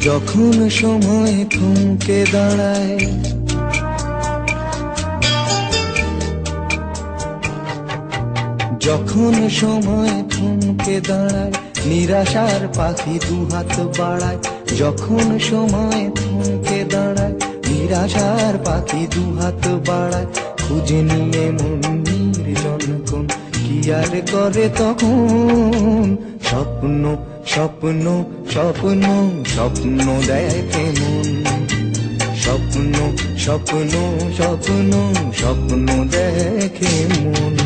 যখন সময় থমকে দাঁড়ায়, যখন সময় থমকে দাঁড়ায়, নিরাশার পাখি দুহাত বাড়ায়। যখন সময় থমকে দাঁড়ায়, নিরাশার পাখি দুহাত বাড়ায়। খুঁজে নিয়ে মন নির্জন কি আর করে তখন? স্বপ্ন স্বপ্ন স্বপ্ন স্বপ্ন দেখে মন। স্বপ্ন স্বপ্ন স্বপ্ন স্বপ্ন দেখে মন।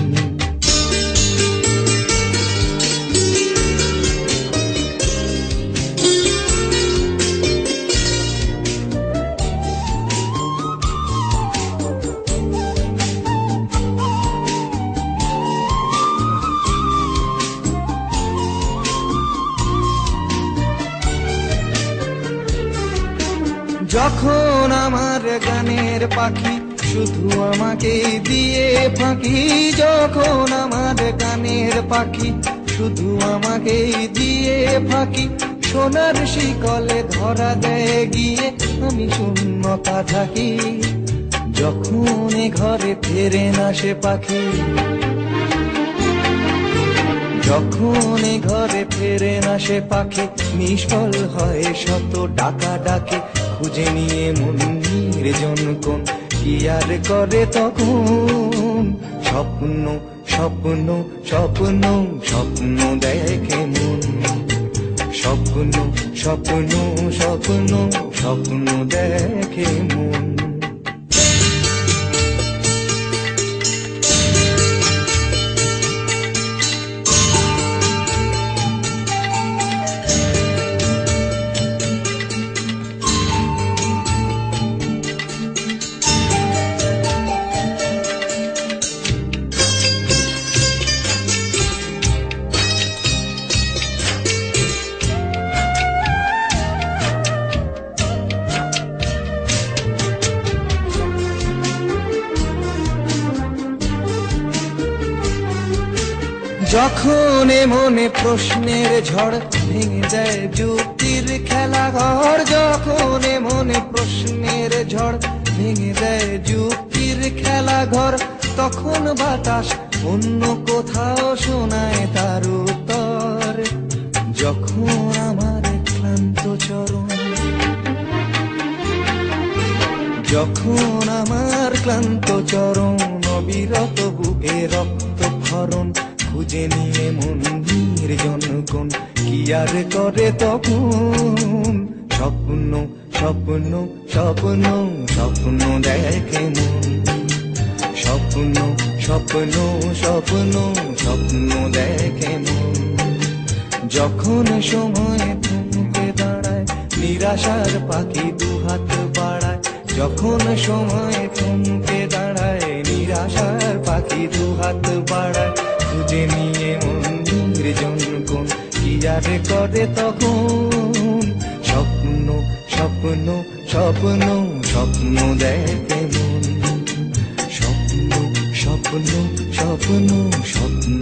যখন আমার গানের পাখি শুধু আমাকে দিয়ে ফাঁকি, যখন আমার গানের পাখি শুধু আমাকে দিয়ে ফাঁকি, সোনার শিকলে ধরা দেয় গিয়ে আমি শূন্যতা থাকি। যখন এ ঘরে ফেরে না সে পাখি, যখন এ ঘরে ফেরে না সে পাখি, নিষ্ফল হয় শত ডাকা ডাকে। খুঁজে নিয়ে মন নির্জন কোন কি আর করে তখন? স্বপ্ন স্বপ্ন স্বপ্ন স্বপ্ন দেখে মন। স্বপ্ন স্বপ্ন স্বপ্ন স্বপ্ন দেখে মন। যখন মনে প্রশ্নের ঝড় ভেঙে দেয় যুক্তির খেলা ঘর, যখন মনে প্রশ্নের ঝড় ভেঙে দেয় যুক্তির খেলা ঘর, তখন বাতাস অন্য কোথাও শোনায় তার উত্তর। যখন আমার ক্লান্ত চরণ, যখন আমার ক্লান্ত চরণ, অবিরত বুকে রক্ত ক্ষরণ, খুঁজে নিয়ে মন নির্জন কোন কি আর করে তখন? স্বপ্ন স্বপ্ন স্বপ্ন স্বপ্ন দেখে মন। স্বপ্ন স্বপ্ন স্বপ্ন স্বপ্ন দেখে মন। যখন সময় থমকে দাঁড়ায়, নিরাশার পাখি দুহাত বাড়ায়। যখন সময় থমকে দাঁড়ায়, নিরাশার পাখি দুহাত বাড়ায়। খুঁজে নিয়ে মন নির্জন কোন কি আর করে তখন? স্বপ্ন স্বপ্ন স্বপ্ন স্বপ্ন দেখে মন। স্বপ্ন স্বপ্ন স্বপ্ন স্বপ্ন